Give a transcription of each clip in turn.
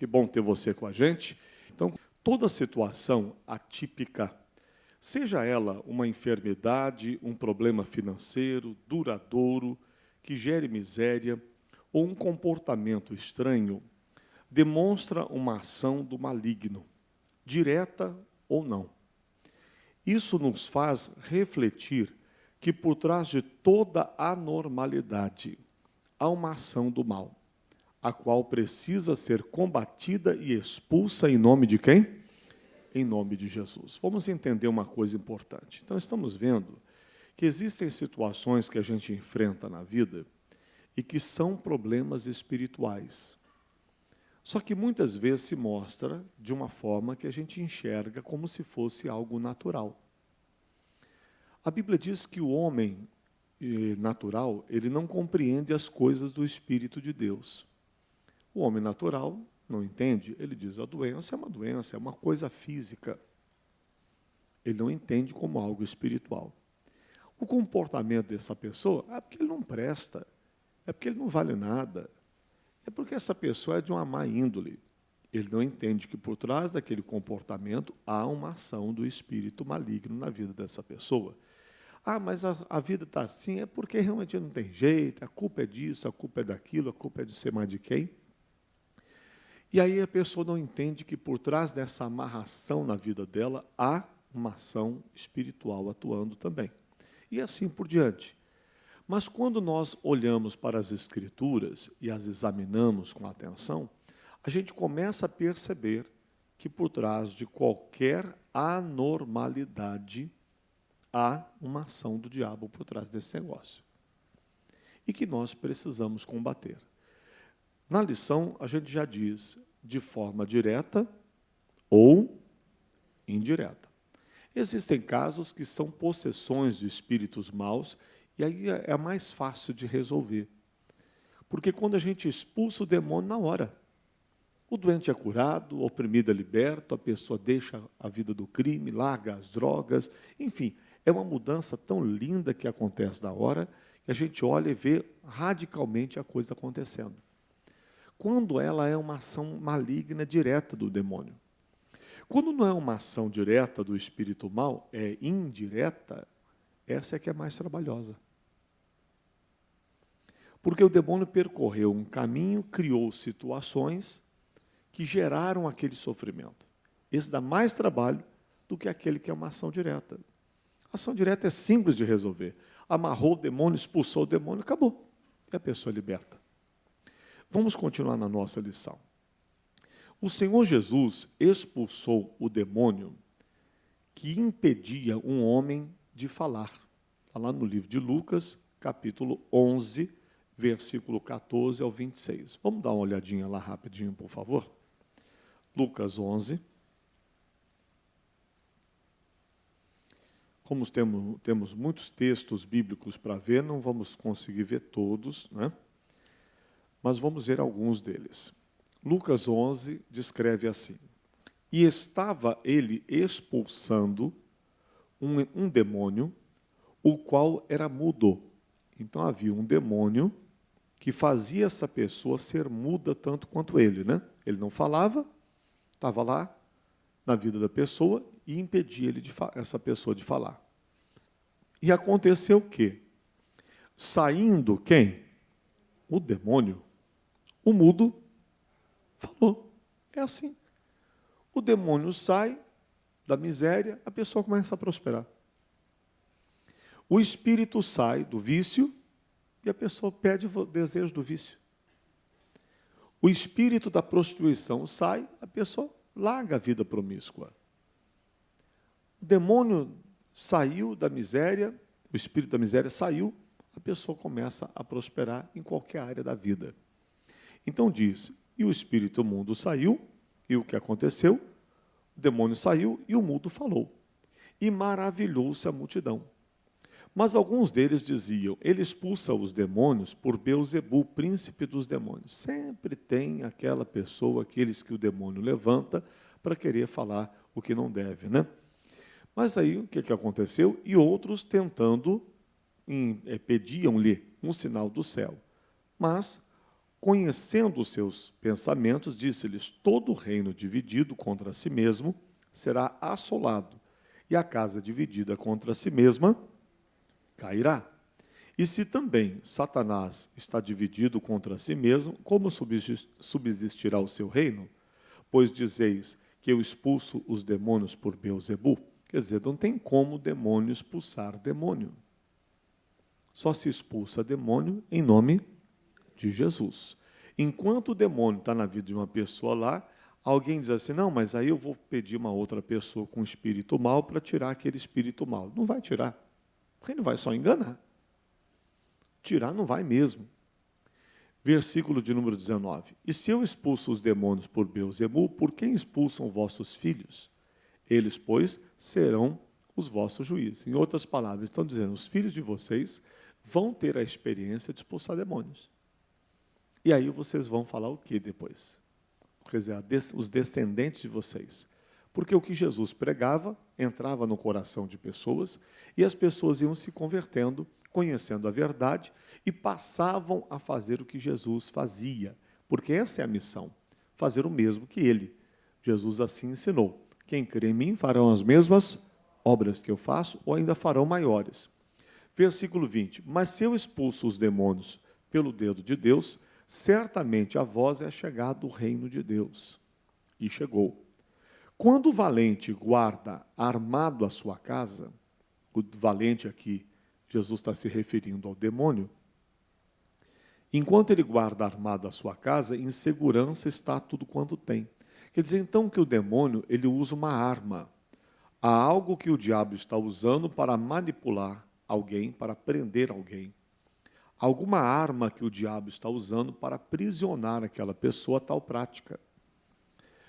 Que bom ter você com a gente. Então, toda situação atípica, seja ela uma enfermidade, um problema financeiro, duradouro, que gere miséria, ou um comportamento estranho, demonstra uma ação do maligno, direta ou não. Isso nos faz refletir que por trás de toda anormalidade há uma ação do mal, a qual precisa ser combatida e expulsa em nome de quem? Em nome de Jesus. Vamos entender uma coisa importante. Então, estamos vendo que existem situações que a gente enfrenta na vida e que são problemas espirituais. Só que muitas vezes se mostra de uma forma que a gente enxerga como se fosse algo natural. A Bíblia diz que o homem natural, ele não compreende as coisas do Espírito de Deus. O homem natural não entende, ele diz, a doença, é uma coisa física. Ele não entende como algo espiritual. O comportamento dessa pessoa é porque ele não presta, é porque ele não vale nada, é porque essa pessoa é de uma má índole. Ele não entende que por trás daquele comportamento há uma ação do espírito maligno na vida dessa pessoa. Ah, mas a vida está assim, é porque realmente não tem jeito, a culpa é disso, a culpa é daquilo, a culpa é de ser mais de quem. E aí a pessoa não entende que por trás dessa amarração na vida dela há uma ação espiritual atuando também. E assim por diante. Mas quando nós olhamos para as Escrituras e as examinamos com atenção, a gente começa a perceber que por trás de qualquer anormalidade há uma ação do diabo por trás desse negócio. E que nós precisamos combater. Na lição, a gente já diz de forma direta ou indireta. Existem casos que são possessões de espíritos maus, e aí é mais fácil de resolver. Porque quando a gente expulsa o demônio na hora, o doente é curado, o oprimido é liberto, a pessoa deixa a vida do crime, larga as drogas, enfim, é uma mudança tão linda que acontece na hora, que a gente olha e vê radicalmente a coisa acontecendo. Quando ela é uma ação maligna direta do demônio. Quando não é uma ação direta do espírito mal, é indireta, essa é que é mais trabalhosa. Porque o demônio percorreu um caminho, criou situações que geraram aquele sofrimento. Esse dá mais trabalho do que aquele que é uma ação direta. A ação direta é simples de resolver. Amarrou o demônio, expulsou o demônio, acabou. E a pessoa é liberta. Vamos continuar na nossa lição. O Senhor Jesus expulsou o demônio que impedia um homem de falar. Está lá no livro de Lucas, capítulo 11, versículo 14 ao 26. Vamos dar uma olhadinha lá rapidinho, por favor? Lucas 11. Como temos muitos textos bíblicos para ver, não vamos conseguir ver todos, né? Mas vamos ver alguns deles. Lucas 11 descreve assim: e estava ele expulsando um demônio, o qual era mudo. Então havia um demônio que fazia essa pessoa ser muda tanto quanto ele, né? Ele não falava, estava lá na vida da pessoa e impedia essa pessoa de falar. E aconteceu o quê? Saindo quem? O demônio. O mudo falou. É assim. O demônio sai da miséria, a pessoa começa a prosperar. O espírito sai do vício e a pessoa perde o desejo do vício. O espírito da prostituição sai, a pessoa larga a vida promíscua. O demônio saiu da miséria, o espírito da miséria saiu, a pessoa começa a prosperar em qualquer área da vida. Então diz, e o espírito mudo saiu, e o que aconteceu? O demônio saiu e o mudo falou. E maravilhou-se a multidão. Mas alguns deles diziam, ele expulsa os demônios por Beelzebu, príncipe dos demônios. Sempre tem aquela pessoa, aqueles que o demônio levanta para querer falar o que não deve, né? Mas aí o que aconteceu? E outros tentando, pediam-lhe um sinal do céu. Mas conhecendo os seus pensamentos, disse-lhes: todo reino dividido contra si mesmo será assolado, e a casa dividida contra si mesma cairá. E se também Satanás está dividido contra si mesmo, como subsistirá o seu reino? Pois dizeis que eu expulso os demônios por Beelzebu. Quer dizer, não tem como demônio expulsar demônio. Só se expulsa demônio em nome de Jesus. Enquanto o demônio está na vida de uma pessoa lá, alguém diz assim: não, mas aí eu vou pedir uma outra pessoa com espírito mau para tirar aquele espírito mau. Não vai tirar. Ele vai só enganar. Tirar não vai mesmo. Versículo de número 19. E se eu expulso os demônios por Beelzebu, por quem expulsam vossos filhos? Eles, pois, serão os vossos juízes. Em outras palavras, estão dizendo: os filhos de vocês vão ter a experiência de expulsar demônios. E aí vocês vão falar o que depois? Quer dizer, os descendentes de vocês. Porque o que Jesus pregava entrava no coração de pessoas e as pessoas iam se convertendo, conhecendo a verdade e passavam a fazer o que Jesus fazia. Porque essa é a missão, fazer o mesmo que ele. Jesus assim ensinou: quem crê em mim farão as mesmas obras que eu faço ou ainda farão maiores. Versículo 20. Mas se eu expulso os demônios pelo dedo de Deus, certamente a vós é chegado o reino de Deus. E chegou. Quando o valente guarda armado a sua casa, o valente aqui, Jesus está se referindo ao demônio, enquanto ele guarda armado a sua casa, em segurança está tudo quanto tem. Quer dizer, então, que o demônio, ele usa uma arma. Há algo que o diabo está usando para manipular alguém, para prender alguém. Alguma arma que o diabo está usando para aprisionar aquela pessoa a tal prática.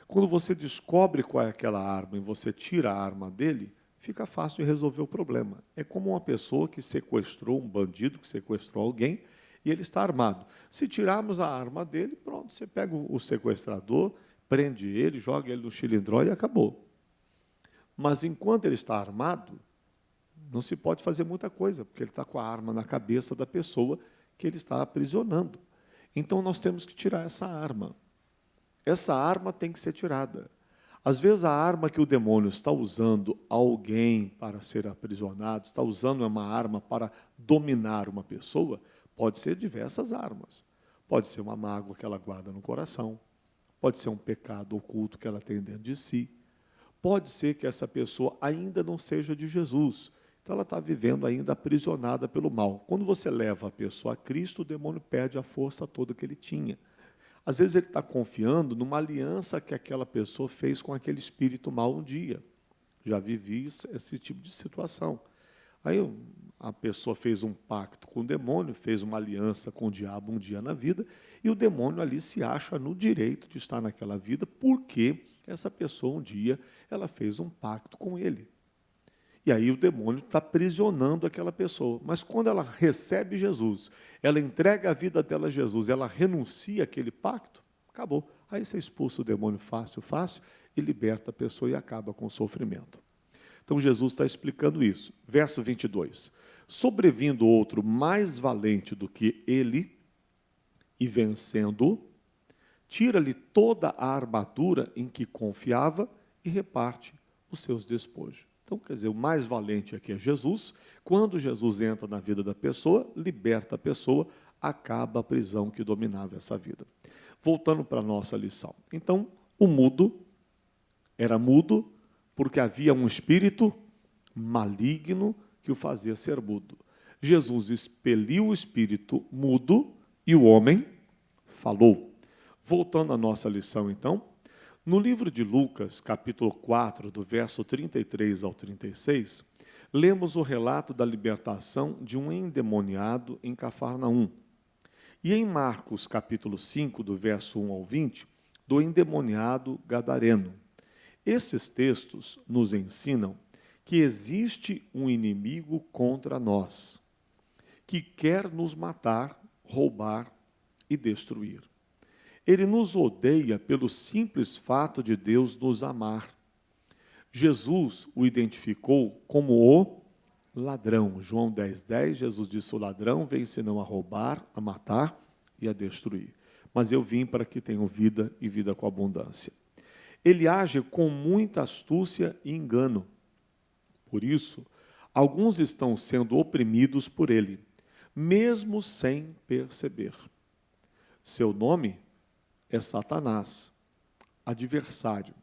Quando você descobre qual é aquela arma e você tira a arma dele, fica fácil de resolver o problema. É como uma pessoa que sequestrou um bandido, que sequestrou alguém, e ele está armado. Se tirarmos a arma dele, pronto, você pega o sequestrador, prende ele, joga ele no xilindró e acabou. Mas enquanto ele está armado, não se pode fazer muita coisa, porque ele está com a arma na cabeça da pessoa que ele está aprisionando. Então nós temos que tirar essa arma. Essa arma tem que ser tirada. Às vezes a arma que o demônio está usando alguém para ser aprisionado, está usando uma arma para dominar uma pessoa, pode ser diversas armas. Pode ser uma mágoa que ela guarda no coração, pode ser um pecado oculto que ela tem dentro de si, pode ser que essa pessoa ainda não seja de Jesus, então ela está vivendo ainda aprisionada pelo mal. Quando você leva a pessoa a Cristo, o demônio perde a força toda que ele tinha. Às vezes ele está confiando numa aliança que aquela pessoa fez com aquele espírito mau um dia. Já vivi esse tipo de situação. Aí a pessoa fez um pacto com o demônio, fez uma aliança com o diabo um dia na vida, e o demônio ali se acha no direito de estar naquela vida, porque essa pessoa um dia ela fez um pacto com ele. E aí o demônio está aprisionando aquela pessoa. Mas quando ela recebe Jesus, ela entrega a vida dela a Jesus, ela renuncia àquele pacto, acabou. Aí você expulsa o demônio fácil, e liberta a pessoa e acaba com o sofrimento. Então Jesus está explicando isso. Verso 22. Sobrevindo outro mais valente do que ele, e vencendo-o, tira-lhe toda a armadura em que confiava e reparte os seus despojos. Então, quer dizer, o mais valente aqui é Jesus. Quando Jesus entra na vida da pessoa, liberta a pessoa, acaba a prisão que dominava essa vida. Voltando para a nossa lição. Então, o mudo era mudo porque havia um espírito maligno que o fazia ser mudo. Jesus expeliu o espírito mudo e o homem falou. Voltando à nossa lição, então, no livro de Lucas, capítulo 4, do verso 33 ao 36, lemos o relato da libertação de um endemoniado em Cafarnaum. E em Marcos, capítulo 5, do verso 1 ao 20, do endemoniado gadareno. Esses textos nos ensinam que existe um inimigo contra nós, que quer nos matar, roubar e destruir. Ele nos odeia pelo simples fato de Deus nos amar. Jesus o identificou como o ladrão. João 10:10, Jesus disse: o ladrão vem senão a roubar, a matar e a destruir. mas eu vim para que tenham vida e vida com abundância. Ele age com muita astúcia e engano. Por isso, alguns estão sendo oprimidos por ele, mesmo sem perceber. Seu nome é Satanás, adversário.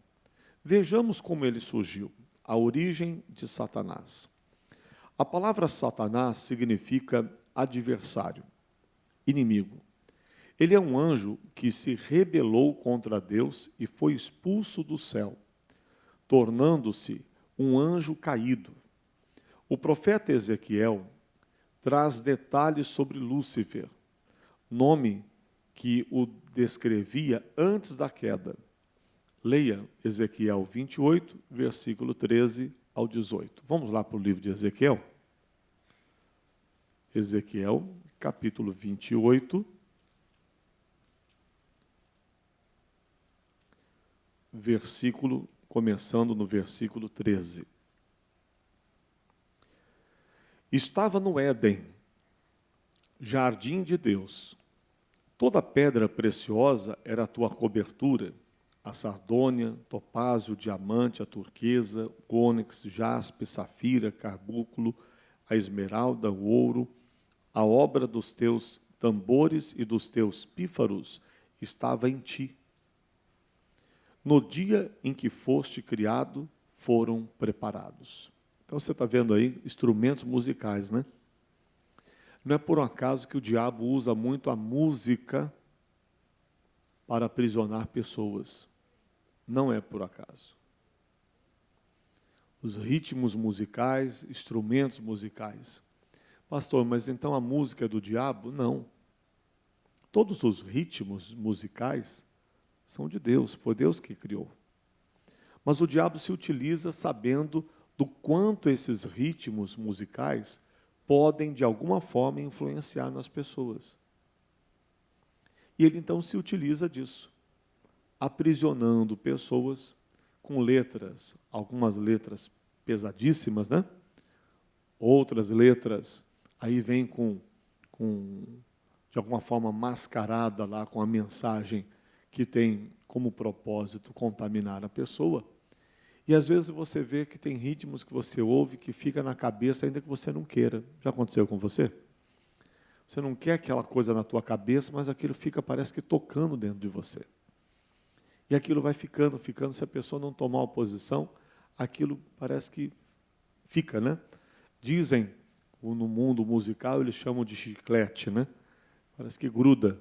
Vejamos como ele surgiu, a origem de Satanás. A palavra Satanás significa adversário, inimigo. Ele é um anjo que se rebelou contra Deus e foi expulso do céu, tornando-se um anjo caído. O profeta Ezequiel traz detalhes sobre Lúcifer, nome que o descrevia antes da queda. Leia Ezequiel 28, versículo 13 ao 18. Vamos lá para o livro de Ezequiel. Ezequiel, capítulo 28, começando no versículo 13. Estava no Éden, jardim de Deus. Toda pedra preciosa era a tua cobertura, a sardônia, topázio, diamante, a turquesa, o ônix, jaspe, safira, carbúnculo, a esmeralda, o ouro. A obra dos teus tambores e dos teus pífaros estava em ti. No dia em que foste criado, foram preparados. Então você está vendo aí instrumentos musicais, né? Não é por um acaso que o diabo usa muito a música para aprisionar pessoas. Não é por acaso. Os ritmos musicais, instrumentos musicais. Pastor, mas então a música é do diabo? Não. Todos os ritmos musicais são de Deus, foi Deus que criou. Mas o diabo se utiliza sabendo do quanto esses ritmos musicais podem, de alguma forma, influenciar nas pessoas. E ele, então, se utiliza disso, aprisionando pessoas com letras, algumas letras pesadíssimas, né? Outras letras, aí vem de alguma forma, mascarada lá com a mensagem que tem como propósito contaminar a pessoa. E às vezes você vê que tem ritmos que você ouve que fica na cabeça ainda que você não queira. Já aconteceu com você? Você não quer aquela coisa na tua cabeça, mas aquilo fica, parece que tocando dentro de você. E aquilo vai ficando, se a pessoa não tomar uma posição, aquilo parece que fica, né? Dizem, no mundo musical, eles chamam de chiclete, né? Parece que gruda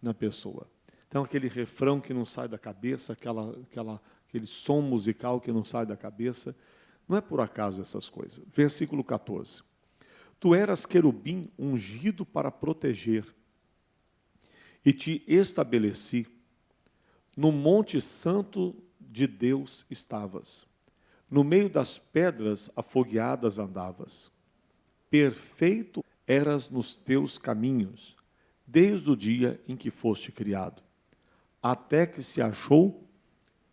na pessoa. Então, aquele refrão que não sai da cabeça, aquele som musical que não sai da cabeça, não é por acaso essas coisas. Versículo 14. Tu eras querubim ungido para proteger, e te estabeleci. No monte santo de Deus estavas. No meio das pedras afogueadas andavas. Perfeito eras nos teus caminhos, desde o dia em que foste criado, até que se achou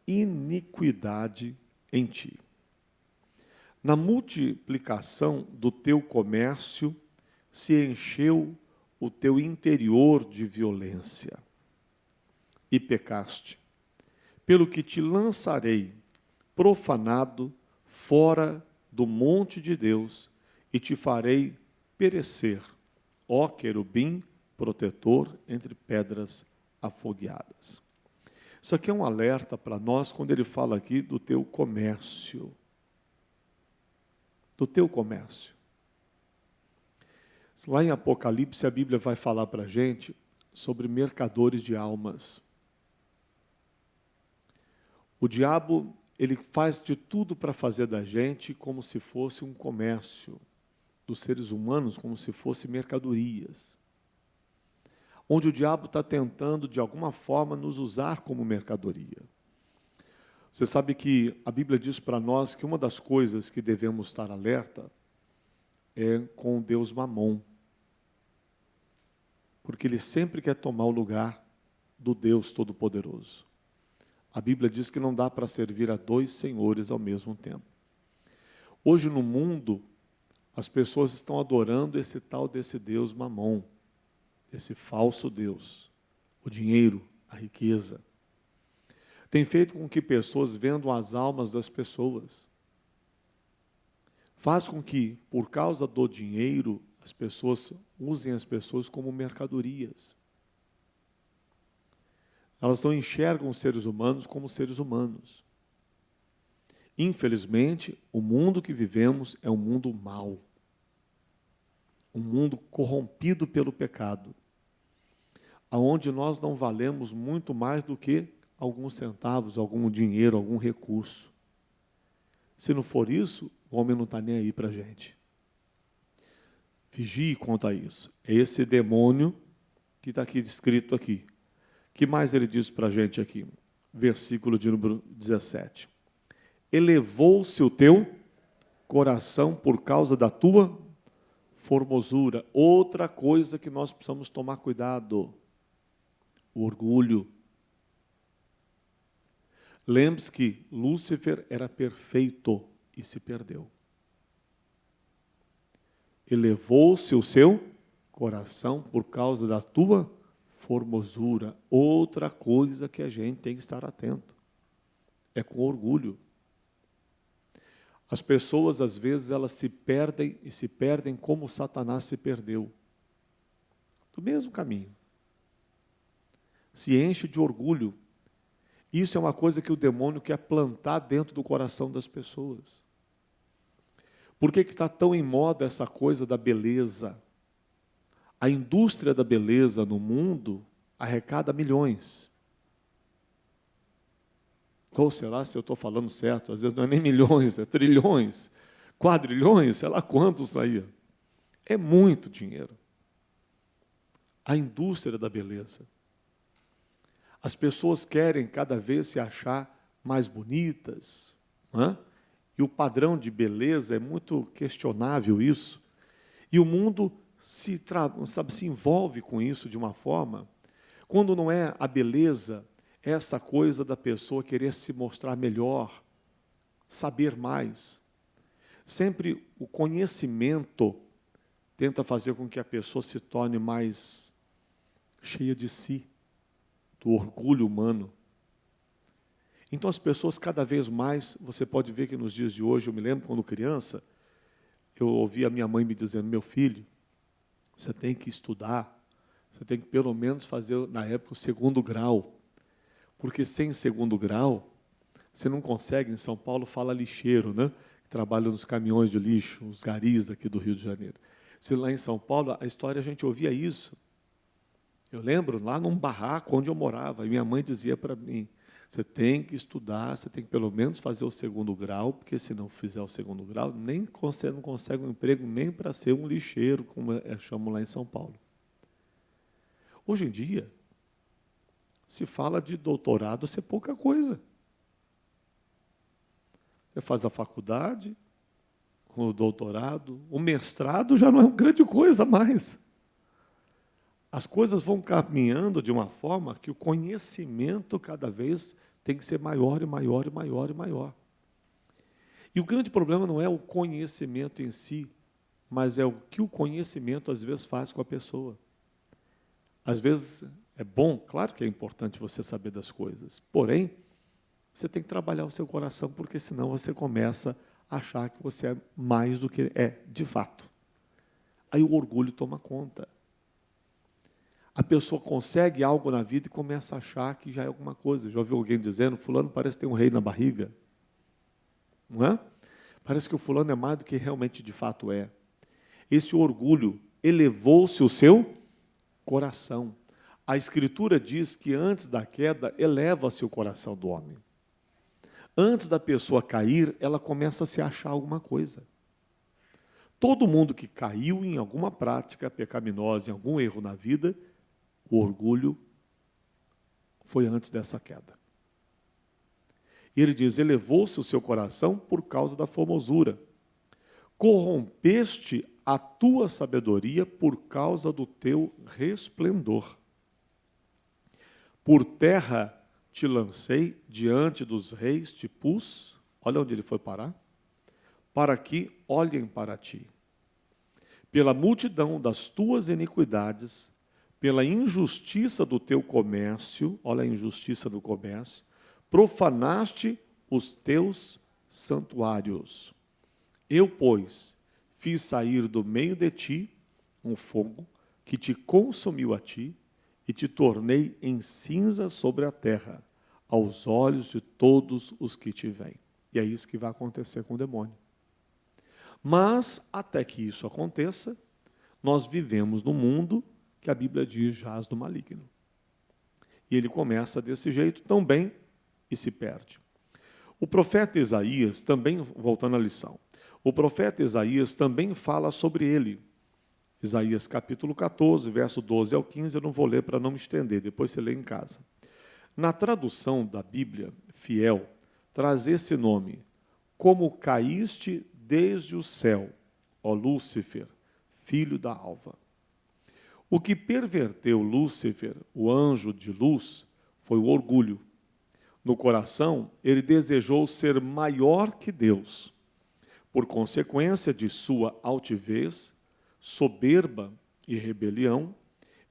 iniquidade em ti. Na multiplicação do teu comércio, se encheu o teu interior de violência, e pecaste, pelo que te lançarei profanado fora do monte de Deus, e te farei perecer, ó querubim protetor entre pedras afogueadas. Isso aqui é um alerta para nós quando ele fala aqui do teu comércio. Do teu comércio. Lá em Apocalipse a Bíblia vai falar para a gente sobre mercadores de almas. O diabo, ele faz de tudo para fazer da gente como se fosse um comércio, dos seres humanos como se fosse mercadorias. Onde o diabo está tentando, de alguma forma, nos usar como mercadoria. Você sabe que a Bíblia diz para nós que uma das coisas que devemos estar alerta é com o Deus Mamom. Porque ele sempre quer tomar o lugar do Deus Todo-Poderoso. A Bíblia diz que não dá para servir a dois senhores ao mesmo tempo. Hoje no mundo, as pessoas estão adorando esse tal desse Deus Mamom, esse falso Deus. o dinheiro, a riqueza. Tem feito com que pessoas vendam as almas das pessoas. Faz com que, por causa do dinheiro, as pessoas usem as pessoas como mercadorias. Elas não enxergam os seres humanos como seres humanos. Infelizmente, o mundo que vivemos é um mundo mau. Um mundo corrompido pelo pecado. Onde nós não valemos muito mais do que alguns centavos, algum dinheiro, algum recurso. Se não for isso, o homem não está nem aí para a gente. Vigie quanto a isso. É esse demônio que está aqui descrito aqui. O que mais ele diz para a gente aqui? Versículo de número 17. Elevou-se o teu coração por causa da tua formosura. Outra coisa que nós precisamos tomar cuidado. O orgulho. Lembre-se que Lúcifer era perfeito e se perdeu. Elevou-se o seu coração por causa da tua formosura. Outra coisa que a gente tem que estar atento. É com orgulho. As pessoas, às vezes, elas se perdem e se perdem como Satanás se perdeu. Do mesmo caminho. Se enche de orgulho. Isso é uma coisa que o demônio quer plantar dentro do coração das pessoas. Por que está tão em moda essa coisa da beleza? A indústria da beleza no mundo arrecada milhões. Ou será se eu estou falando certo? Às vezes não é nem milhões, é trilhões, quadrilhões, sei lá quantos aí. É muito dinheiro. A indústria da beleza. As pessoas querem cada vez se achar mais bonitas, não é? E o padrão de beleza é muito questionável isso. E o mundo se envolve com isso de uma forma, quando não é a beleza, é essa coisa da pessoa querer se mostrar melhor, saber mais. Sempre o conhecimento tenta fazer com que a pessoa se torne mais cheia de si, do orgulho humano. Então as pessoas cada vez mais, você pode ver que nos dias de hoje, eu me lembro quando criança, eu ouvi a minha mãe me dizendo, meu filho, você tem que estudar, você tem que pelo menos fazer, na época, o 2º grau, porque sem 2º grau, você não consegue, em São Paulo fala lixeiro, né? Que trabalha nos caminhões de lixo, os garis daqui do Rio de Janeiro. Se lá em São Paulo, a história a gente ouvia isso. Eu lembro lá num barraco onde eu morava, e minha mãe dizia para mim, você tem que estudar, você tem que pelo menos fazer o 2º grau, porque se não fizer o 2º grau, você não consegue um emprego nem para ser um lixeiro, como chamam lá em São Paulo. Hoje em dia, se fala de doutorado, isso é pouca coisa. Você faz a faculdade, o doutorado, o mestrado já não é uma grande coisa mais. As coisas vão caminhando de uma forma que o conhecimento cada vez tem que ser maior e maior e maior e maior. E o grande problema não é o conhecimento em si, mas é o que o conhecimento às vezes faz com a pessoa. Às vezes é bom, claro que é importante você saber das coisas, porém, você tem que trabalhar o seu coração, porque senão você começa a achar que você é mais do que é de fato. Aí o orgulho toma conta. A pessoa consegue algo na vida e começa a achar que já é alguma coisa. Já ouviu alguém dizendo, fulano parece ter um rei na barriga. Não é? Parece que o fulano é mais do que realmente de fato é. Esse orgulho elevou-se o seu coração. A Escritura diz que antes da queda, eleva-se o coração do homem. Antes da pessoa cair, ela começa a se achar alguma coisa. Todo mundo que caiu em alguma prática pecaminosa, em algum erro na vida, o orgulho foi antes dessa queda. E ele diz, elevou-se o seu coração por causa da formosura. Corrompeste a tua sabedoria por causa do teu resplendor. Por terra te lancei, diante dos reis te pus, olha onde ele foi parar, para que olhem para ti. Pela multidão das tuas iniquidades, pela injustiça do teu comércio, olha a injustiça do comércio, profanaste os teus santuários. Eu, pois, fiz sair do meio de ti um fogo que te consumiu a ti e te tornei em cinza sobre a terra, aos olhos de todos os que te veem. E é isso que vai acontecer com o demônio. Mas, até que isso aconteça, nós vivemos num mundo que a Bíblia diz jaz do maligno. E ele começa desse jeito tão bem e se perde. O profeta Isaías também, voltando à lição, o profeta Isaías também fala sobre ele. Isaías capítulo 14, verso 12 ao 15, eu não vou ler para não me estender, depois você lê em casa. Na tradução da Bíblia fiel, traz esse nome: como caíste desde o céu, ó Lúcifer, filho da alva. O que perverteu Lúcifer, o anjo de luz, foi o orgulho. No coração, ele desejou ser maior que Deus. Por consequência de sua altivez, soberba e rebelião,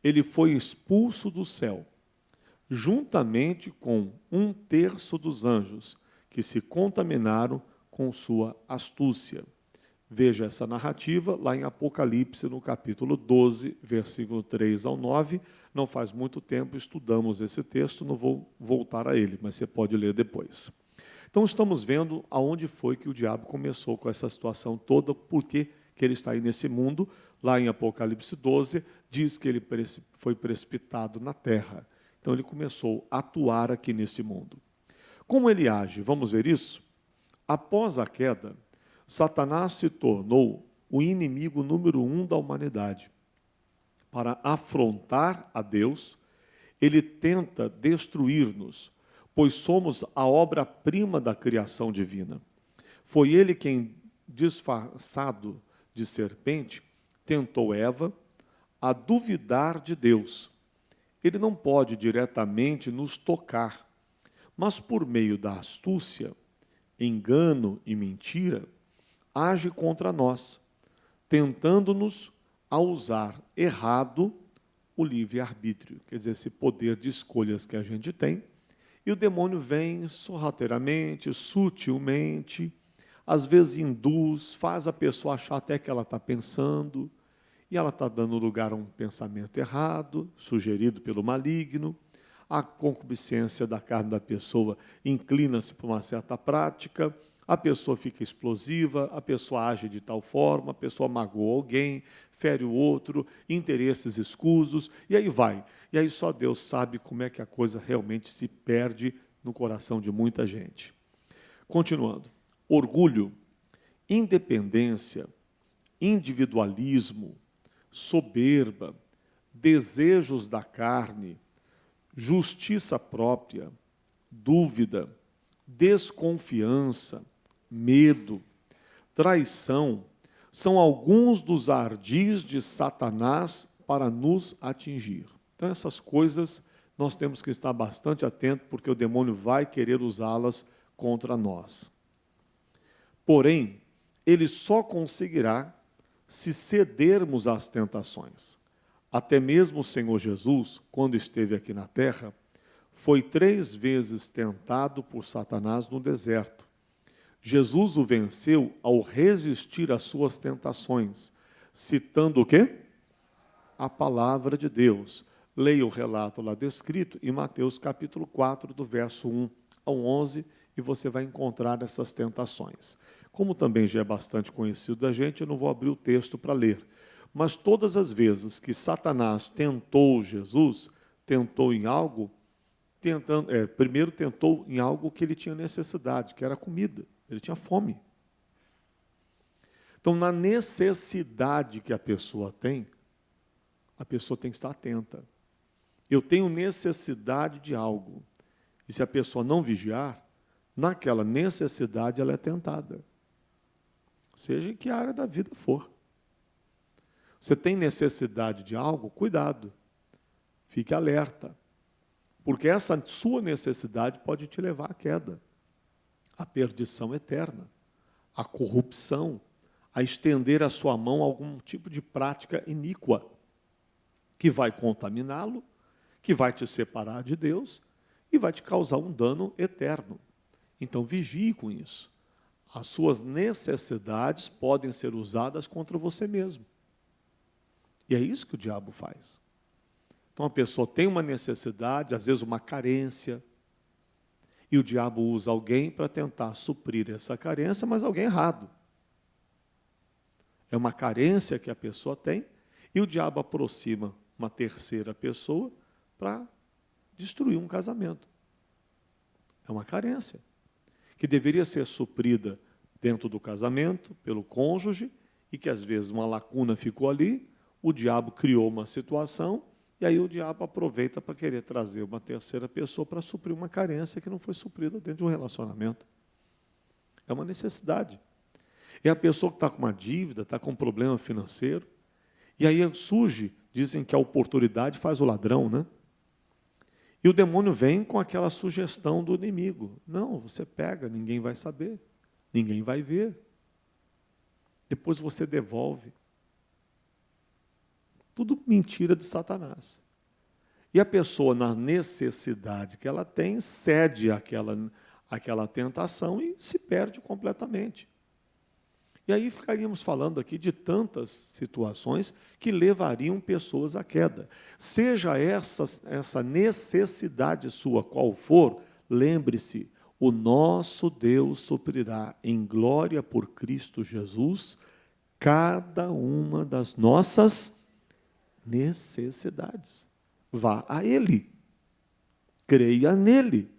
ele foi expulso do céu, juntamente com 1/3 dos anjos, que se contaminaram com sua astúcia. Veja essa narrativa lá em Apocalipse, no capítulo 12, versículo 3 ao 9. Não faz muito tempo estudamos esse texto, não vou voltar a ele, mas você pode ler depois. Então, estamos vendo aonde foi que o diabo começou com essa situação toda, por que ele está aí nesse mundo. Lá em Apocalipse 12, diz que ele foi precipitado na terra. Então, ele começou a atuar aqui nesse mundo. Como ele age? Vamos ver isso? Após a queda, Satanás se tornou o inimigo número 1 da humanidade. Para afrontar a Deus, ele tenta destruir-nos, pois somos a obra-prima da criação divina. Foi ele quem, disfarçado de serpente, tentou Eva a duvidar de Deus. Ele não pode diretamente nos tocar, mas por meio da astúcia, engano e mentira, age contra nós, tentando-nos a usar errado o livre-arbítrio, quer dizer, esse poder de escolhas que a gente tem, e o demônio vem sorrateiramente, sutilmente, às vezes induz, faz a pessoa achar até que ela está pensando, e ela está dando lugar a um pensamento errado, sugerido pelo maligno. A concupiscência da carne da pessoa inclina-se para uma certa prática, a pessoa fica explosiva, a pessoa age de tal forma, a pessoa magoa alguém, fere o outro, interesses escusos, e aí vai. E aí só Deus sabe como é que a coisa realmente se perde no coração de muita gente. Continuando. Orgulho, independência, individualismo, soberba, desejos da carne, justiça própria, dúvida, desconfiança, medo, traição, são alguns dos ardis de Satanás para nos atingir. Então, essas coisas nós temos que estar bastante atentos, porque o demônio vai querer usá-las contra nós. Porém, ele só conseguirá se cedermos às tentações. Até mesmo o Senhor Jesus, quando esteve aqui na terra, foi 3 vezes tentado por Satanás no deserto. Jesus o venceu ao resistir às suas tentações, citando o quê? A palavra de Deus. Leia o relato lá descrito em Mateus capítulo 4, do verso 1 ao 11, e você vai encontrar essas tentações. Como também já é bastante conhecido da gente, eu não vou abrir o texto para ler. Mas todas as vezes que Satanás tentou Jesus, tentou em algo, primeiro tentou em algo que ele tinha necessidade, que era comida. Ele tinha fome. Então, na necessidade que a pessoa tem que estar atenta. Eu tenho necessidade de algo. E se a pessoa não vigiar, naquela necessidade ela é tentada. Seja em que área da vida for. Você tem necessidade de algo? Cuidado. Fique alerta. Porque essa sua necessidade pode te levar à queda, à perdição eterna, à corrupção, a estender a sua mão a algum tipo de prática iníqua. que vai contaminá-lo, que vai te separar de Deus e vai te causar um dano eterno. Então, vigie com isso. As suas necessidades podem ser usadas contra você mesmo. E é isso que o diabo faz. Então, a pessoa tem uma necessidade, às vezes uma carência, e o diabo usa alguém para tentar suprir essa carência, mas alguém errado. É uma carência que a pessoa tem, e o diabo aproxima uma terceira pessoa para destruir um casamento. É uma carência que deveria ser suprida dentro do casamento, pelo cônjuge, e que às vezes uma lacuna ficou ali, o diabo criou uma situação, e aí o diabo aproveita para querer trazer uma terceira pessoa para suprir uma carência que não foi suprida dentro de um relacionamento. É uma necessidade. É a pessoa que está com uma dívida, está com um problema financeiro, e aí surge, dizem que a oportunidade faz o ladrão, né? E o demônio vem com aquela sugestão do inimigo. Não, você pega, ninguém vai saber, ninguém vai ver. Depois você devolve. Tudo mentira de Satanás. E a pessoa, na necessidade que ela tem, cede àquela tentação e se perde completamente. E aí ficaríamos falando aqui de tantas situações que levariam pessoas à queda. Seja essa necessidade sua qual for, lembre-se, o nosso Deus suprirá em glória por Cristo Jesus cada uma das nossas necessidades. Vá a Ele, creia nele,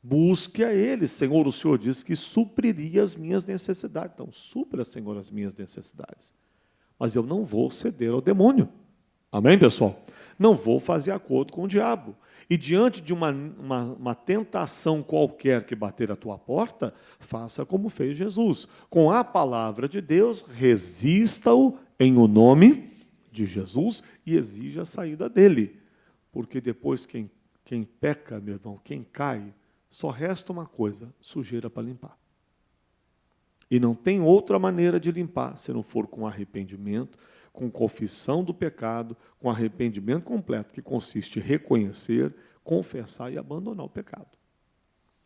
busque a Ele. Senhor, o Senhor disse que supriria as minhas necessidades. Então, supra, Senhor, as minhas necessidades. Mas eu não vou ceder ao demônio. Amém, pessoal? Não vou fazer acordo com o diabo. E diante de uma tentação qualquer que bater à tua porta, faça como fez Jesus. Com a palavra de Deus, resista-o em o nome de Jesus e exija a saída dele. Porque depois quem peca, meu irmão, quem cai, só resta uma coisa, sujeira para limpar. E não tem outra maneira de limpar, se não for com arrependimento, com confissão do pecado, com arrependimento completo, que consiste em reconhecer, confessar e abandonar o pecado.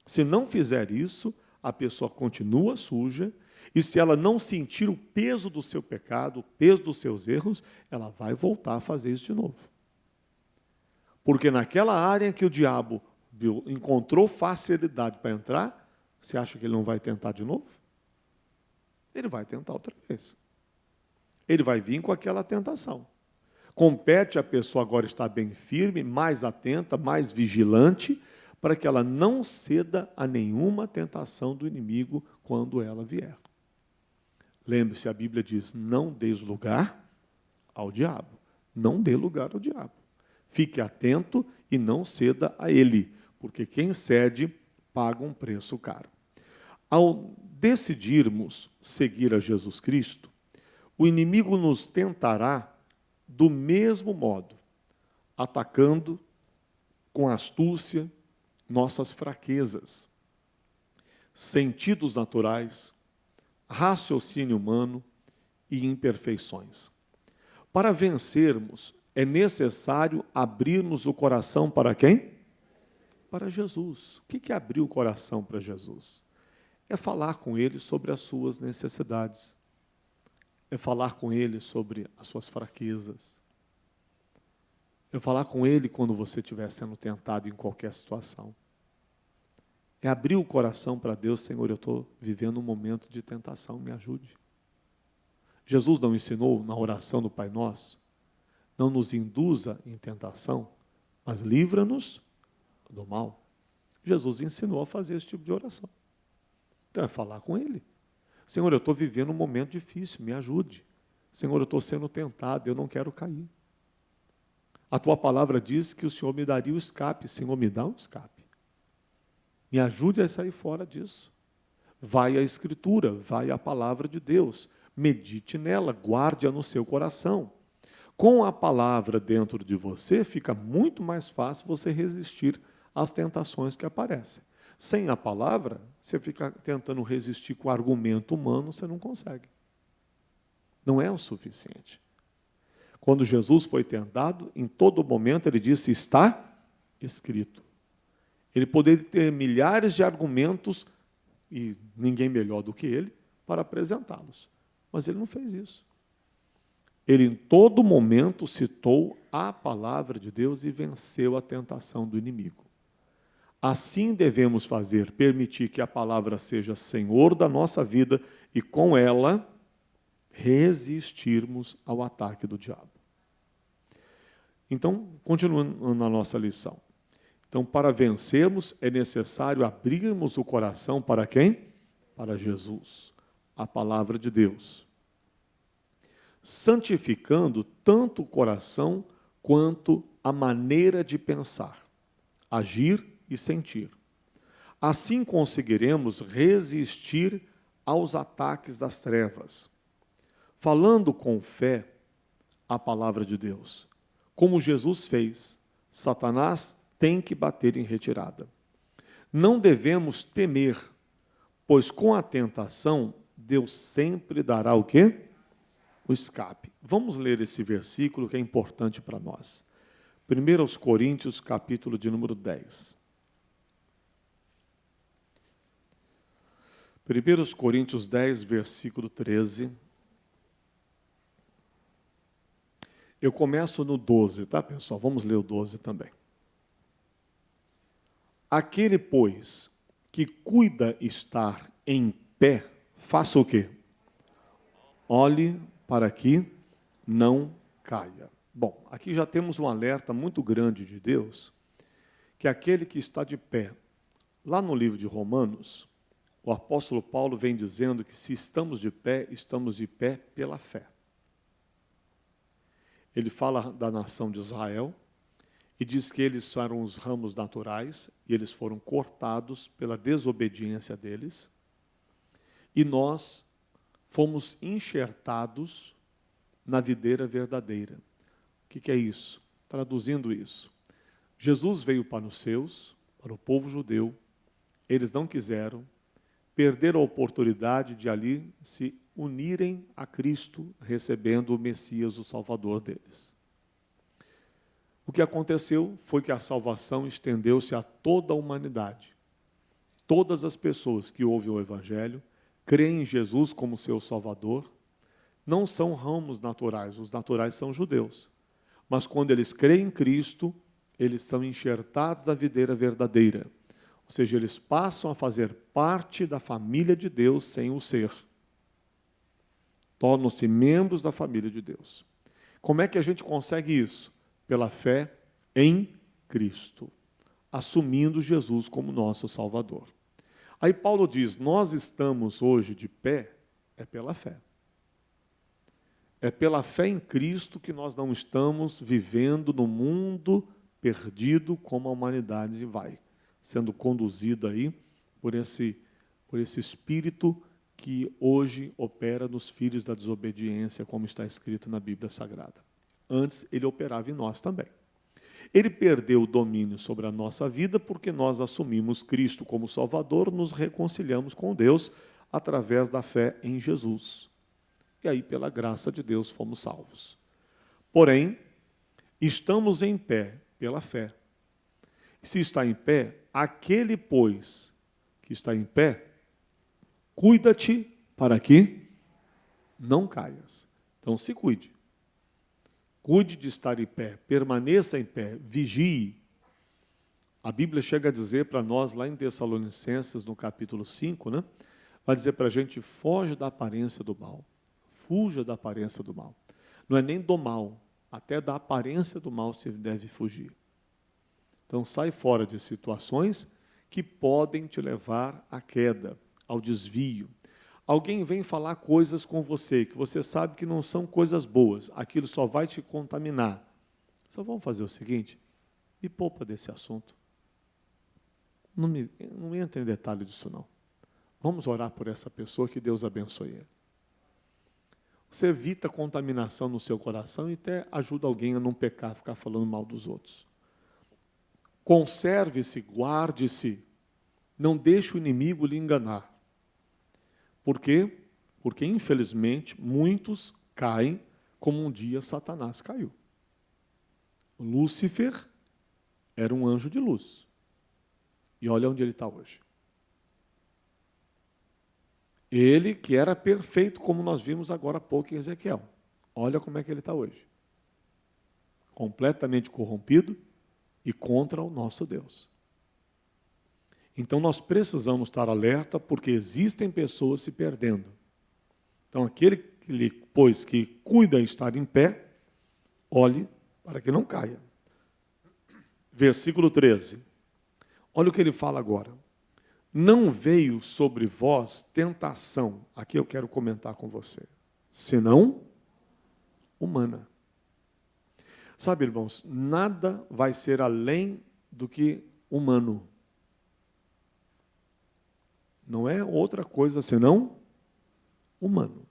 Se não fizer isso, a pessoa continua suja, e se ela não sentir o peso do seu pecado, o peso dos seus erros, ela vai voltar a fazer isso de novo. Porque naquela área em que o diabo encontrou facilidade para entrar, você acha que ele não vai tentar de novo? Ele vai tentar outra vez. Ele vai vir com aquela tentação. Compete a pessoa agora estar bem firme, mais atenta, mais vigilante, para que ela não ceda a nenhuma tentação do inimigo quando ela vier. Lembre-se, a Bíblia diz, não deis lugar ao diabo. Não dê lugar ao diabo. Fique atento e não ceda a ele, porque quem cede paga um preço caro. Ao decidirmos seguir a Jesus Cristo, o inimigo nos tentará do mesmo modo, atacando com astúcia nossas fraquezas, sentidos naturais, raciocínio humano e imperfeições. Para vencermos, é necessário abrirmos o coração para quem? Para Jesus. O que é abrir o coração para Jesus? É falar com Ele sobre as suas necessidades. É falar com Ele sobre as suas fraquezas. É falar com Ele quando você estiver sendo tentado em qualquer situação. É abrir o coração para Deus. Senhor, eu estou vivendo um momento de tentação, me ajude. Jesus não ensinou na oração do Pai Nosso, não nos induza em tentação, mas livra-nos do mal. Jesus ensinou a fazer esse tipo de oração. Então é falar com Ele. Senhor, eu estou vivendo um momento difícil, me ajude. Senhor, eu estou sendo tentado, eu não quero cair. A Tua palavra diz que o Senhor me daria o escape. Senhor, me dá um escape. Me ajude a sair fora disso. Vai à Escritura, vai à palavra de Deus. Medite nela, guarde-a no seu coração. Com a palavra dentro de você, fica muito mais fácil você resistir às tentações que aparecem. Sem a palavra, você fica tentando resistir com o argumento humano, você não consegue. Não é o suficiente. Quando Jesus foi tentado, em todo momento ele disse, está escrito. Ele poderia ter milhares de argumentos, e ninguém melhor do que ele, para apresentá-los. Mas ele não fez isso. Ele, em todo momento, citou a palavra de Deus e venceu a tentação do inimigo. Assim devemos fazer, permitir que a palavra seja Senhor da nossa vida e, com ela, resistirmos ao ataque do diabo. Então, continuando na nossa lição. Então, para vencermos, é necessário abrirmos o coração para quem? Para Jesus, a palavra de Deus. Santificando tanto o coração quanto a maneira de pensar, agir e sentir. Assim conseguiremos resistir aos ataques das trevas, falando com fé a palavra de Deus. Como Jesus fez, Satanás tem que bater em retirada. Não devemos temer, pois com a tentação, Deus sempre dará o quê? O escape. Vamos ler esse versículo que é importante para nós. 1 Coríntios, capítulo de número 10. 1 Coríntios 10, versículo 13. Eu começo no 12, tá, pessoal? Vamos ler o 12 também. Aquele, pois, que cuida estar em pé, faça o quê? Olhe para que não caia. Bom, aqui já temos um alerta muito grande de Deus, que aquele que está de pé, lá no livro de Romanos, o apóstolo Paulo vem dizendo que se estamos de pé pela fé. Ele fala da nação de Israel e diz que eles eram os ramos naturais e eles foram cortados pela desobediência deles. E nós fomos enxertados na videira verdadeira. O que é isso? Traduzindo isso, Jesus veio para os seus, para o povo judeu, eles não quiseram, perderam a oportunidade de ali se unirem a Cristo, recebendo o Messias, o Salvador deles. O que aconteceu foi que a salvação estendeu-se a toda a humanidade. Todas as pessoas que ouvem o Evangelho, creem em Jesus como seu Salvador, não são ramos naturais, os naturais são judeus. Mas quando eles creem em Cristo, eles são enxertados na videira verdadeira. Ou seja, eles passam a fazer parte da família de Deus sem o ser. Tornam-se membros da família de Deus. Como é que a gente consegue isso? Pela fé em Cristo, assumindo Jesus como nosso Salvador. Aí Paulo diz, nós estamos hoje de pé, é pela fé. É pela fé em Cristo que nós não estamos vivendo no mundo perdido como a humanidade vai, sendo conduzida aí por esse espírito que hoje opera nos filhos da desobediência, como está escrito na Bíblia Sagrada. Antes ele operava em nós também. Ele perdeu o domínio sobre a nossa vida porque nós assumimos Cristo como Salvador, nos reconciliamos com Deus através da fé em Jesus. E aí, pela graça de Deus, fomos salvos. Porém, estamos em pé pela fé. Se está em pé, aquele, pois, que está em pé, cuida-te para que não caias. Então, se cuide. Cuide de estar em pé, permaneça em pé, vigie. A Bíblia chega a dizer para nós, lá em Tessalonicenses, no capítulo 5, né? Vai dizer para a gente, foge da aparência do mal. Fuja da aparência do mal. Não é nem do mal, até da aparência do mal se deve fugir. Então, sai fora de situações que podem te levar à queda, ao desvio. Alguém vem falar coisas com você, que você sabe que não são coisas boas, aquilo só vai te contaminar. Só vamos fazer o seguinte, me poupa desse assunto. Não entra em detalhe disso não. Vamos orar por essa pessoa, que Deus abençoe ele. Você evita a contaminação no seu coração e até ajuda alguém a não pecar, ficar falando mal dos outros. Conserve-se, guarde-se, não deixe o inimigo lhe enganar. Por quê? Porque, infelizmente, muitos caem como um dia Satanás caiu. Lúcifer era um anjo de luz. E olha onde ele está hoje. Ele que era perfeito, como nós vimos agora há pouco em Ezequiel. Olha como é que ele está hoje. Completamente corrompido e contra o nosso Deus. Então nós precisamos estar alerta, porque existem pessoas se perdendo. Então aquele que cuida em estar em pé, olhe para que não caia. Versículo 13. Olha o que ele fala agora. Não veio sobre vós tentação, aqui eu quero comentar com você, senão humana. Sabe, irmãos, nada vai ser além do que humano. Não é outra coisa senão humano.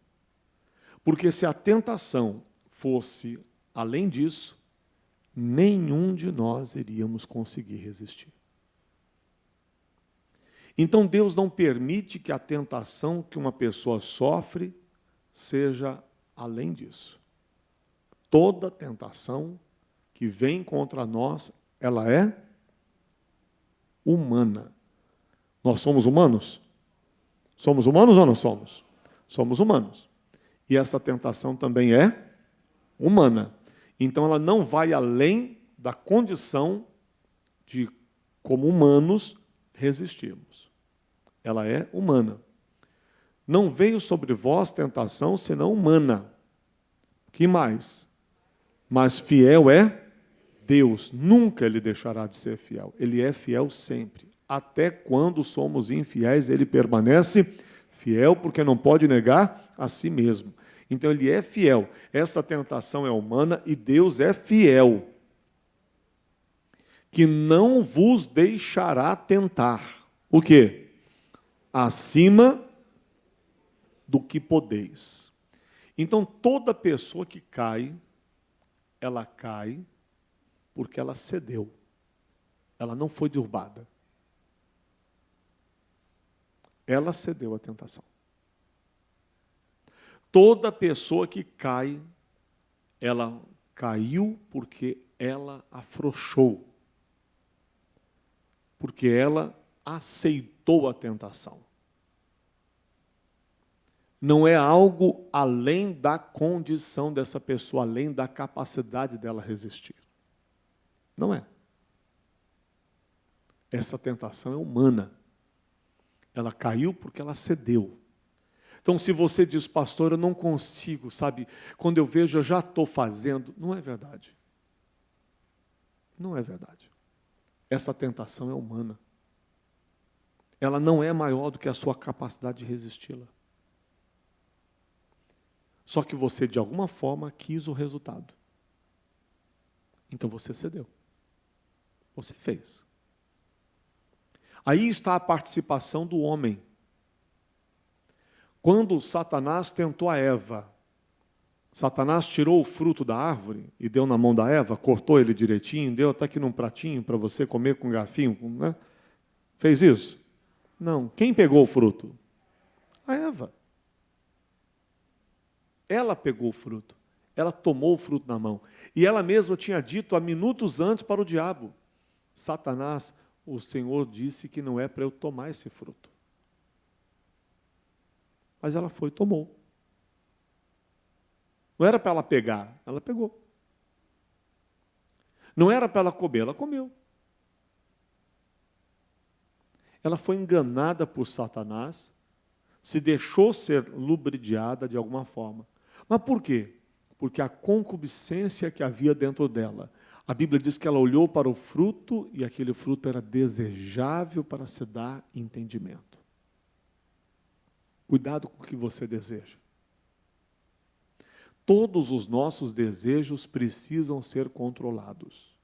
Porque se a tentação fosse além disso, nenhum de nós iríamos conseguir resistir. Então Deus não permite que a tentação que uma pessoa sofre seja além disso. Toda tentação que vem contra nós, ela é humana. Nós somos humanos? Somos humanos ou não somos? Somos humanos. E essa tentação também é humana. Então ela não vai além da condição de, como humanos, resistirmos. Ela é humana. Não veio sobre vós tentação senão humana. Que mais? Mas fiel é Deus. Nunca Ele deixará de ser fiel. Ele é fiel sempre. Até quando somos infiéis, Ele permanece fiel, porque não pode negar a si mesmo. Então Ele é fiel. Essa tentação é humana e Deus é fiel, que não vos deixará tentar. O quê? Acima do que podeis. Então, toda pessoa que cai, ela cai porque ela cedeu. Ela não foi derrubada. Ela cedeu à tentação. Toda pessoa que cai, ela caiu porque ela afrouxou. Porque ela aceitou a tentação. Não é algo além da condição dessa pessoa, além da capacidade dela resistir. Não é. Essa tentação é humana. Ela caiu porque ela cedeu. Então, se você diz, pastor, eu não consigo, sabe? Quando eu vejo, eu já estou fazendo. Não é verdade. Não é verdade. Essa tentação é humana. Ela não é maior do que a sua capacidade de resisti-la. Só que você, de alguma forma, quis o resultado. Então você cedeu. Você fez. Aí está a participação do homem. Quando Satanás tentou a Eva, Satanás tirou o fruto da árvore e deu na mão da Eva, cortou ele direitinho, deu até aqui num pratinho para você comer com um garfinho, né? Fez isso? Não. Quem pegou o fruto? A Eva. Ela pegou o fruto. Ela tomou o fruto na mão. E ela mesma tinha dito há minutos antes para o diabo: Satanás, o Senhor disse que não é para eu tomar esse fruto. Mas ela foi e tomou. Não era para ela pegar, ela pegou. Não era para ela comer, ela comeu. Ela foi enganada por Satanás, se deixou ser lubridiada de alguma forma. Mas por quê? Porque a concupiscência que havia dentro dela. A Bíblia diz que ela olhou para o fruto e aquele fruto era desejável para se dar entendimento. Cuidado com o que você deseja. Todos os nossos desejos precisam ser controlados.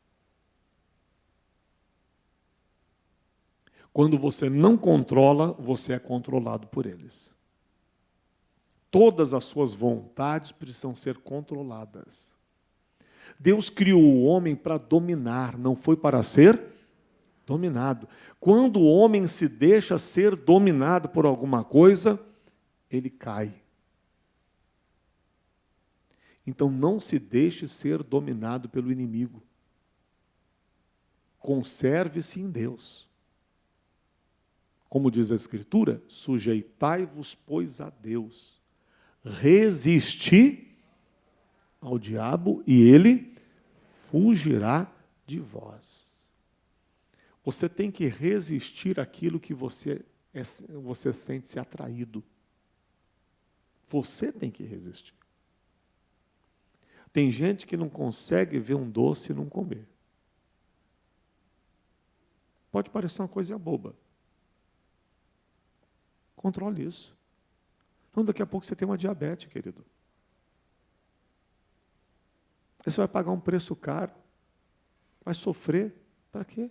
Quando você não controla, você é controlado por eles. Todas as suas vontades precisam ser controladas. Deus criou o homem para dominar, não foi para ser dominado. Quando o homem se deixa ser dominado por alguma coisa, ele cai. Então não se deixe ser dominado pelo inimigo. Conserve-se em Deus. Como diz a Escritura, sujeitai-vos, pois, a Deus. Resisti ao diabo e ele fugirá de vós. Você tem que resistir àquilo que você sente-se atraído. Você tem que resistir. Tem gente que não consegue ver um doce e não comer. Pode parecer uma coisa boba. Controle isso. Então, daqui a pouco você tem uma diabetes, querido. Aí você vai pagar um preço caro. Vai sofrer. Para quê?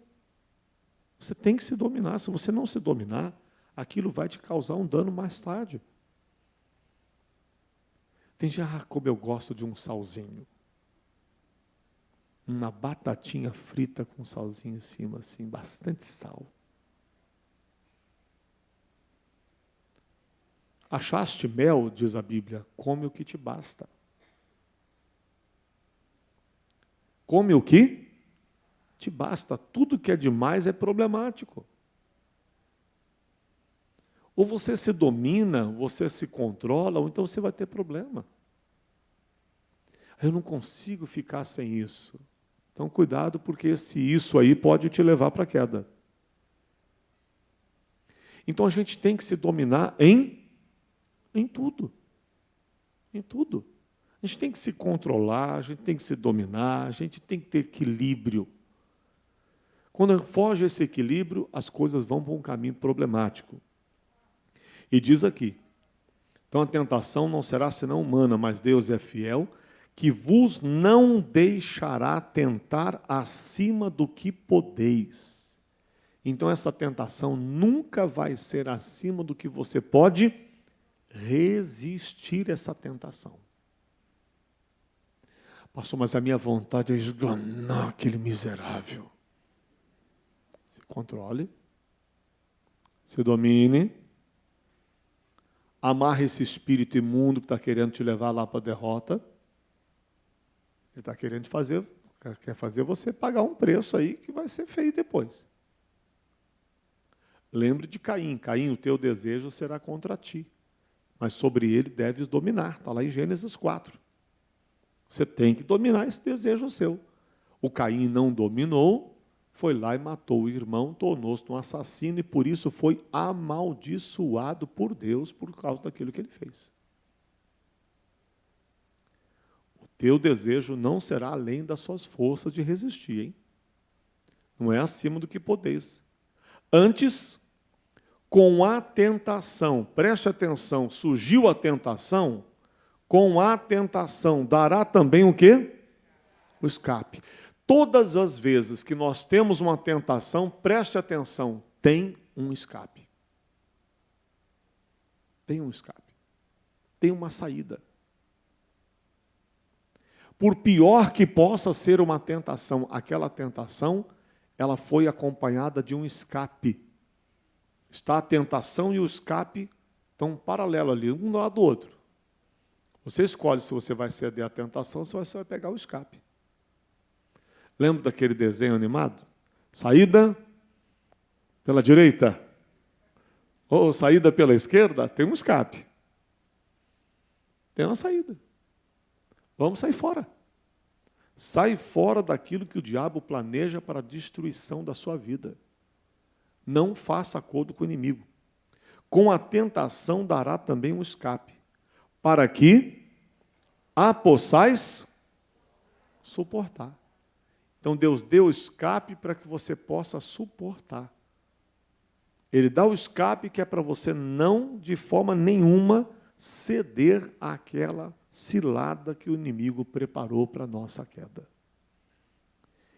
Você tem que se dominar. Se você não se dominar, aquilo vai te causar um dano mais tarde. Tem gente, como eu gosto de um salzinho. Uma batatinha frita com salzinho em cima, assim, bastante sal. Achaste mel, diz a Bíblia, come o que te basta. Come o que te basta. Tudo que é demais é problemático. Ou você se domina, você se controla, ou então você vai ter problema. Eu não consigo ficar sem isso. Então, cuidado, porque isso aí pode te levar para a queda. Então, a gente tem que se dominar em tudo. Em tudo. A gente tem que se controlar, a gente tem que se dominar, a gente tem que ter equilíbrio. Quando foge esse equilíbrio, as coisas vão para um caminho problemático. E diz aqui, então a tentação não será senão humana, mas Deus é fiel, que vos não deixará tentar acima do que podeis. Então essa tentação nunca vai ser acima do que você pode resistir a essa tentação. Pastor, mas a minha vontade é esganar aquele miserável. Se controle, se domine, amarre esse espírito imundo que está querendo te levar lá para a derrota. Ele está querendo quer fazer você pagar um preço aí que vai ser feio depois. Lembre de Caim. Caim, o teu desejo será contra ti, mas sobre ele deves dominar. Está lá em Gênesis 4. Você tem que dominar esse desejo seu. O Caim não dominou, foi lá e matou o irmão, tornou-se um assassino e por isso foi amaldiçoado por Deus por causa daquilo que ele fez. O teu desejo não será além das suas forças de resistir, hein? Não é acima do que podeis. Antes, com a tentação, preste atenção, surgiu a tentação, com a tentação dará também o quê? O escape. Todas as vezes que nós temos uma tentação, preste atenção, tem um escape. Tem um escape. Tem uma saída. Por pior que possa ser uma tentação, aquela tentação, ela foi acompanhada de um escape. Está a tentação e o escape estão paralelos ali, um do lado do outro. Você escolhe se você vai ceder à tentação ou se você vai pegar o escape. Lembra daquele desenho animado? Saída pela direita ou saída pela esquerda? Tem um escape. Tem uma saída. Vamos sair fora. Sai fora daquilo que o diabo planeja para a destruição da sua vida. Não faça acordo com o inimigo. Com a tentação dará também um escape, para que a possais suportar. Então Deus deu o escape para que você possa suportar. Ele dá o escape que é para você não, de forma nenhuma, ceder àquela cilada que o inimigo preparou para a nossa queda.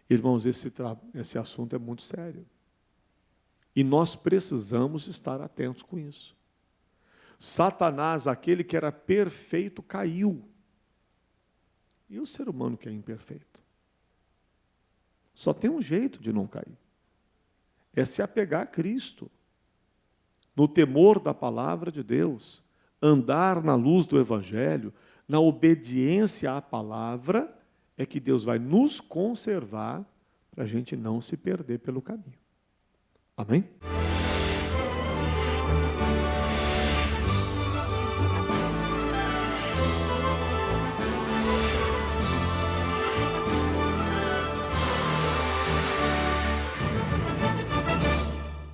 Irmãos, esse assunto é muito sério. E nós precisamos estar atentos com isso. Satanás, aquele que era perfeito, caiu. E o ser humano que é imperfeito? Só tem um jeito de não cair. É se apegar a Cristo. No temor da palavra de Deus. Andar na luz do Evangelho. na obediência à palavra, é que Deus vai nos conservar para a gente não se perder pelo caminho. Amém?